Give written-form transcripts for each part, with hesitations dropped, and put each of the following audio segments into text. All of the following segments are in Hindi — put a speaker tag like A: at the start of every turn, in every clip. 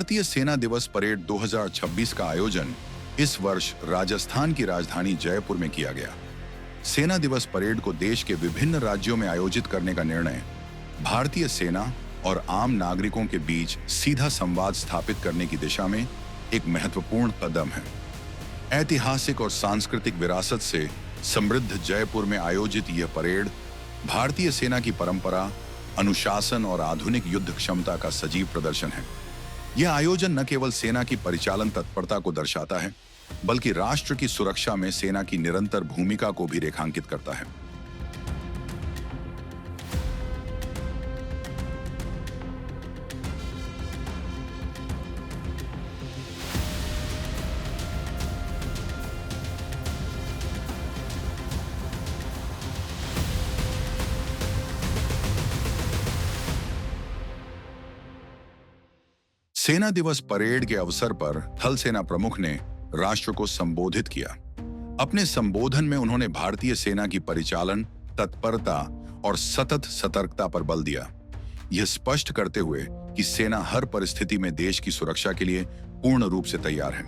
A: भारतीय सेना दिवस परेड 2026 का आयोजन इस वर्ष राजस्थान की राजधानी जयपुर में किया गया। सेना दिवस परेड को देश के विभिन्न राज्यों में आयोजित करने का निर्णय भारतीय सेना और आम नागरिकों के बीच सीधा संवाद स्थापित करने की दिशा में एक महत्वपूर्ण कदम है। ऐतिहासिक और सांस्कृतिक विरासत से समृद्ध जयपुर में आयोजित यह परेड भारतीय सेना की परंपरा, अनुशासन और आधुनिक युद्ध क्षमता का सजीव प्रदर्शन है। यह आयोजन न केवल सेना की परिचालन तत्परता को दर्शाता है, बल्कि राष्ट्र की सुरक्षा में सेना की निरंतर भूमिका को भी रेखांकित करता है। सेना दिवस परेड के अवसर पर थल सेना प्रमुख ने राष्ट्र को संबोधित किया। अपने संबोधन में उन्होंने भारतीय सेना की परिचालन तत्परता और सतत सतर्कता पर बल दिया, यह स्पष्ट करते हुए कि सेना हर परिस्थिति में देश की सुरक्षा के लिए पूर्ण रूप से तैयार है।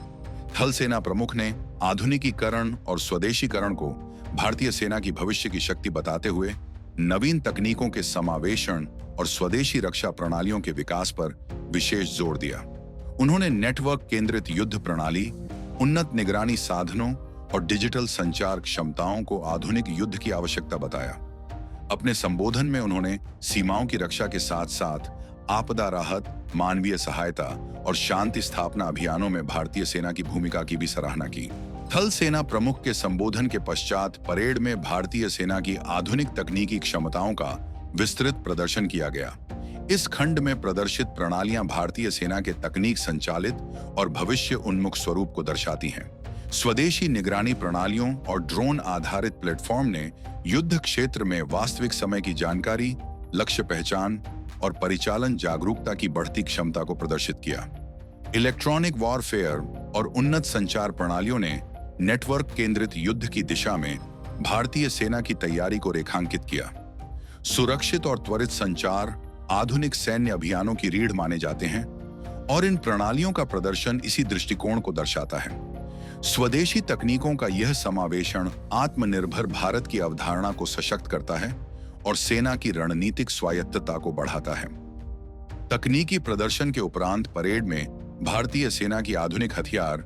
A: थल सेना प्रमुख ने आधुनिकीकरण और स्वदेशीकरण को भारतीय सेना की भविष्य की शक्ति बताते हुए नवीन तकनीकों के समावेशन और स्वदेशी रक्षा प्रणालियों के विकास पर विशेष जोर दिया। उन्होंने नेटवर्क केंद्रित युद्ध प्रणाली, उन्नत निगरानी साधनों और डिजिटल संचार क्षमताओं को आधुनिक युद्ध की आवश्यकता बताया। अपने संबोधन में उन्होंने सीमाओं की रक्षा के साथ साथ आपदा राहत, मानवीय सहायता और शांति स्थापना अभियानों में भारतीय सेना की भूमिका की भी सराहना की। थल सेना प्रमुख के संबोधन के पश्चात परेड में भारतीय सेना की आधुनिक तकनीकी क्षमताओं का विस्तृत प्रदर्शन किया गया। इस खंड में प्रदर्शित प्रणालियां भारतीय सेना के तकनीक संचालित और भविष्य उन्मुख स्वरूप को दर्शाती हैं। स्वदेशी निगरानी प्रणालियों और ड्रोन आधारित प्लेटफॉर्म ने युद्ध क्षेत्र में वास्तविक समय की जानकारी, लक्ष्य पहचान और परिचालन जागरूकता की बढ़ती क्षमता को प्रदर्शित किया। इलेक्ट्रॉनिक वॉरफेयर और उन्नत संचार प्रणालियों ने नेटवर्क केंद्रित युद्ध की दिशा में भारतीय सेना की तैयारी को रेखांकित किया। सुरक्षित और त्वरित संचार आधुनिक सैन्य अभियानों की रीढ़ माने जाते हैं और इन प्रणालियों का प्रदर्शन इसी दृष्टिकोण को दर्शाता है। स्वदेशी तकनीकों का यह समावेशन आत्मनिर्भर भारत की अवधारणा को सशक्त करता है और सेना की रणनीतिक स्वायत्तता को बढ़ाता है। तकनीकी प्रदर्शन के उपरांत परेड में भारतीय सेना की आधुनिक हथियार,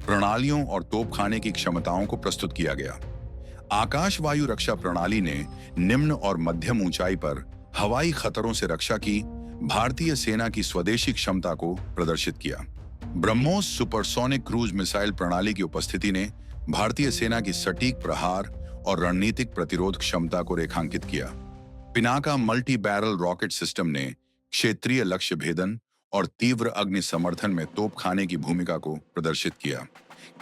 A: प्रणालियों और तोपखाने की क्षमताओं को प्रस्तुत किया गया। आकाश वायु रक्षा प्रणाली ने निम्न और मध्यम ऊंचाई पर हवाई खतरों से रक्षा की भारतीय सेना की स्वदेशी क्षमता को प्रदर्शित किया। ब्रह्मोस सुपरसोनिक क्रूज मिसाइल प्रणाली की उपस्थिति ने भारतीय सेना की सटीक प्रहार और रणनीतिक प्रतिरोध क्षमता को रेखांकित किया। Pinaka multi barrel rocket system ने क्षेत्रीय लक्ष्य भेदन और तीव्र अग्नि समर्थन में तोपखाने की भूमिका को प्रदर्शित किया।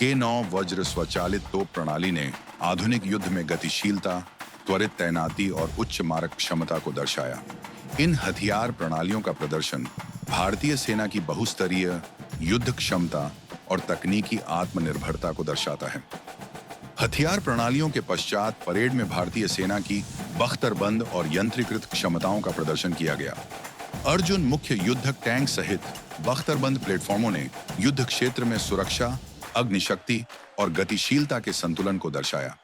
A: K9 वज्र स्वचालित तोप प्रणाली ने आधुनिक युद्ध में गतिशीलता, त्वरित तैनाती और उच्च मारक क्षमता को दर्शाया। इन हथियार प्रणालियों का प्रदर्शन भारतीय सेना की बहुस्तरीय युद्ध क्षमता और तकनीकी आत्मनिर्भरता को दर्शाता है। हथियार प्रणालियों के पश्चात परेड में भारतीय सेना की बख्तरबंद और यंत्रीकृत क्षमताओं का प्रदर्शन किया गया। अर्जुन मुख्य युद्धक टैंक सहित बख्तरबंद प्लेटफॉर्मों ने युद्ध क्षेत्र में सुरक्षा, अग्निशक्ति और गतिशीलता के संतुलन को दर्शाया।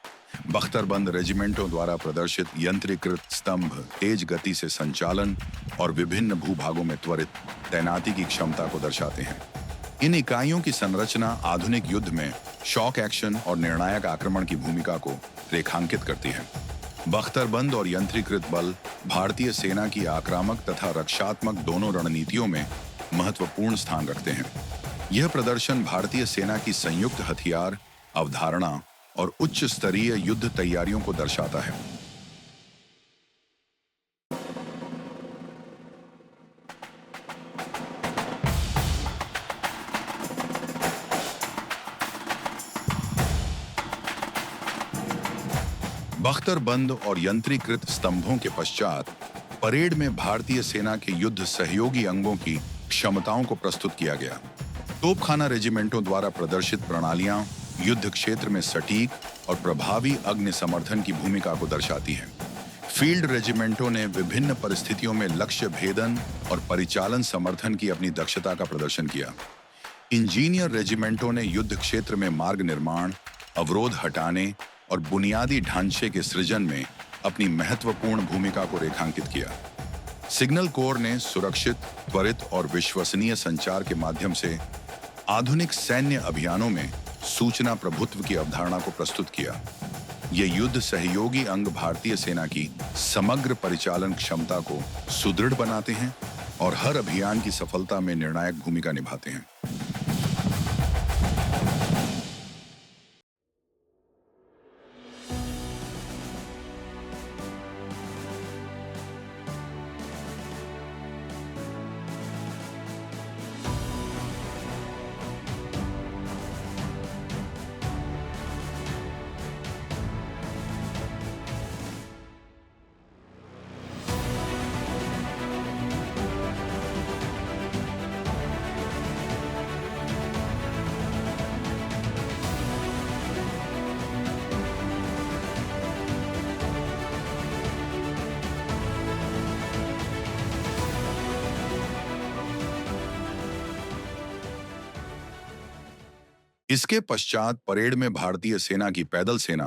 A: बख्तरबंद रेजिमेंटों द्वारा प्रदर्शित यंत्रीकृत स्तंभ तेज गति से संचालन और विभिन्न भूभागों में त्वरित तैनाती की क्षमता को दर्शाते हैं। इन इकाइयों की संरचना आधुनिक युद्ध में शॉक एक्शन और निर्णायक आक्रमण की भूमिका को रेखांकित करती है। बख्तरबंद और यंत्रीकृत बल भारतीय सेना की आक्रामक तथा रक्षात्मक दोनों रणनीतियों में महत्वपूर्ण स्थान रखते हैं। यह प्रदर्शन भारतीय सेना की संयुक्त हथियार अवधारणा और उच्च स्तरीय युद्ध तैयारियों को दर्शाता है। बख्तरबंद और यंत्रीकृत स्तंभों के पश्चात परेड में भारतीय सेना के युद्ध सहयोगी अंगों की क्षमताओं को प्रस्तुत किया गया। तोपखाना रेजिमेंटों द्वारा प्रदर्शित प्रणालियां युद्ध क्षेत्र में सटीक और प्रभावी अग्नि समर्थन की भूमिका को दर्शाती हैं। फील्ड रेजिमेंटों ने विभिन्न परिस्थितियों में लक्ष्य भेदन और परिचालन समर्थन की अपनी दक्षता का प्रदर्शन किया। इंजीनियर रेजिमेंटों ने युद्ध क्षेत्र में मार्ग निर्माण, अवरोध हटाने और बुनियादी ढांचे के सृजन में अपनी महत्वपूर्ण भूमिका को रेखांकित किया। सिग्नल कोर ने सुरक्षित, त्वरित और विश्वसनीय संचार के माध्यम से आधुनिक सैन्य अभियानों में सूचना प्रभुत्व की अवधारणा को प्रस्तुत किया। ये युद्ध सहयोगी अंग भारतीय सेना की समग्र परिचालन क्षमता को सुदृढ़ बनाते हैं और हर अभियान की सफलता में निर्णायक भूमिका निभाते हैं। इसके पश्चात परेड में भारतीय सेना की पैदल सेना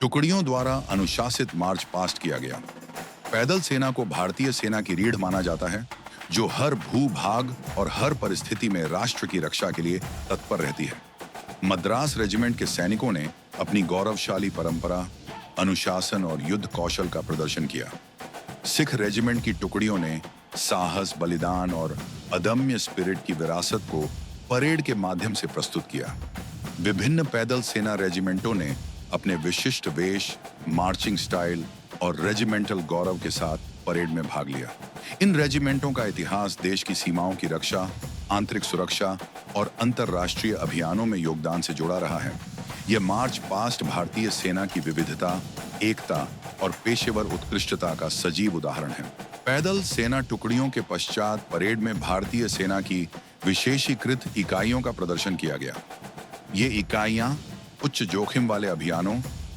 A: टुकड़ियों द्वारा अनुशासित मार्च पास्ट किया गया। पैदल सेना को भारतीय सेना की रीढ़ माना जाता है, जो हर भूभाग और हर परिस्थिति में राष्ट्र की रक्षा के लिए तत्पर रहती है। मद्रास रेजिमेंट के सैनिकों ने अपनी गौरवशाली परंपरा, अनुशासन और युद्ध कौशल का प्रदर्शन किया। सिख रेजिमेंट की टुकड़ियों ने साहस, बलिदान और अदम्य स्पिरिट की विरासत को परेड के माध्यम से प्रस्तुत किया। विभिन्न पैदल सेना रेजिमेंटों ने अपने विशिष्ट वेश, मार्चिंग स्टाइल और रेजिमेंटल गौरव के साथ परेड में भाग लिया। इन रेजिमेंटों का इतिहास देश की सीमाओं की रक्षा, आंतरिक सुरक्षा और अंतर्राष्ट्रीय अभियानों में योगदान से जुड़ा रहा है। यह मार्च पास्ट भारतीय सेना की विविधता, एकता और पेशेवर उत्कृष्टता का सजीव उदाहरण है। पैदल सेना टुकड़ियों के पश्चात परेड में भारतीय सेना की विशेषीकृत इकाइयों का प्रदर्शन किया गया। ये इकाइयां उच्च जोखिम वाले अभियानों,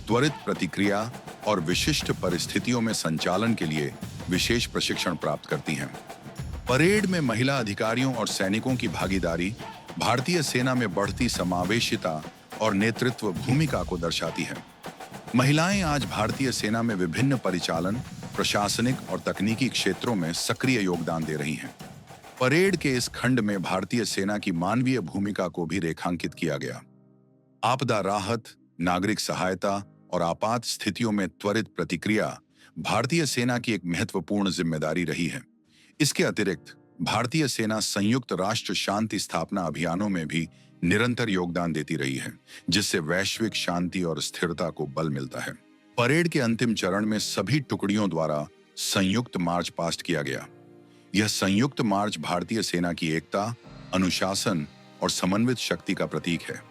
A: त्वरित प्रतिक्रिया और विशिष्ट परिस्थितियों में संचालन के लिए विशेष प्रशिक्षण प्राप्त करती हैं। परेड में महिला अधिकारियों और सैनिकों की भागीदारी भारतीय सेना में बढ़ती समावेशिता और नेतृत्व भूमिका को दर्शाती है। महिलाएं आज भारतीय सेना में विभिन्न परिचालन, प्रशासनिक और तकनीकी क्षेत्रों में सक्रिय योगदान दे रही हैं। परेड के इस खंड में भारतीय सेना की मानवीय भूमिका को भी रेखांकित किया गया। आपदा राहत, नागरिक सहायता और आपात स्थितियों में त्वरित प्रतिक्रिया भारतीय सेना की एक महत्वपूर्ण जिम्मेदारी रही है। इसके अतिरिक्त भारतीय सेना संयुक्त राष्ट्र शांति स्थापना अभियानों में भी निरंतर योगदान देती रही है, जिससे वैश्विक शांति और स्थिरता को बल मिलता है। परेड के अंतिम चरण में सभी टुकड़ियों द्वारा संयुक्त मार्च पास्ट किया गया। यह संयुक्त मार्च भारतीय सेना की एकता, अनुशासन और समन्वित शक्ति का प्रतीक है।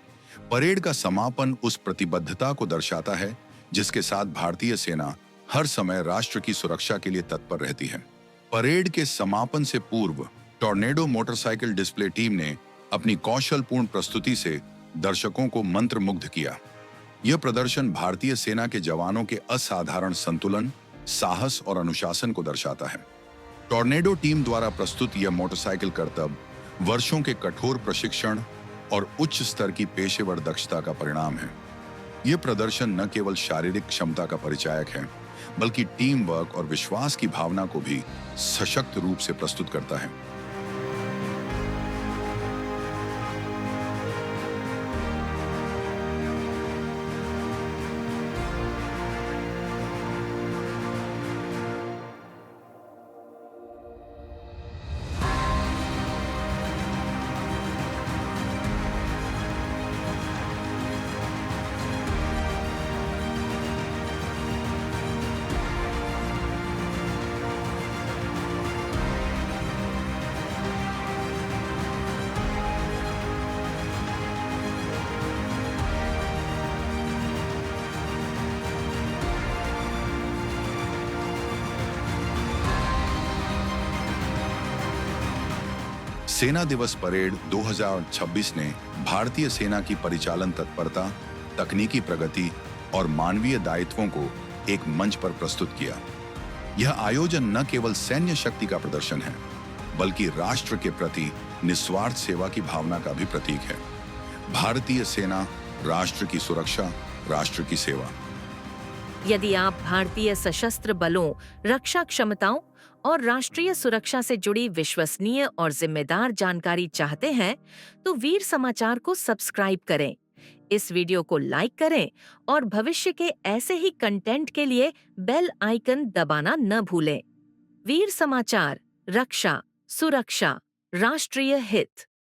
A: परेड का समापन उस प्रतिबद्धता को दर्शाता है जिसके साथ भारतीय सेना हर समय राष्ट्र की सुरक्षा के लिए तत्पर रहती है। परेड के समापन से पूर्व टॉर्नेडो मोटरसाइकिल डिस्प्ले टीम ने अपनी कौशलपूर्ण प्रस्तुति से दर्शकों को मंत्रमुग्ध किया। यह प्रदर्शन भारतीय सेना के जवानों के असाधारण संतुलन, साहस और अनुशासन को दर्शाता है। टॉर्नेडो टीम द्वारा प्रस्तुत यह मोटरसाइकिल करतब वर्षों के कठोर प्रशिक्षण और उच्च स्तर की पेशेवर दक्षता का परिणाम है। यह प्रदर्शन न केवल शारीरिक क्षमता का परिचायक है, बल्कि टीम वर्क और विश्वास की भावना को भी सशक्त रूप से प्रस्तुत करता है। सेना दिवस परेड 2026 ने भारतीय सेना की परिचालन तत्परता, तकनीकी प्रगति और मानवीय दायित्वों को एक मंच पर प्रस्तुत किया। यह आयोजन न केवल सैन्य शक्ति का प्रदर्शन है, बल्कि राष्ट्र के प्रति निस्वार्थ सेवा की भावना का भी प्रतीक है। भारतीय सेना, राष्ट्र की सुरक्षा, राष्ट्र की सेवा।
B: यदि आप भारतीय सशस्त्र बलों, रक्षा क्षमताओं और राष्ट्रीय सुरक्षा से जुड़ी विश्वसनीय और जिम्मेदार जानकारी चाहते हैं, तो वीर समाचार को सब्सक्राइब करें, इस वीडियो को लाइक करें और भविष्य के ऐसे ही कंटेंट के लिए बेल आइकन दबाना न भूलें। वीर समाचार, रक्षा, सुरक्षा, राष्ट्रीय हित।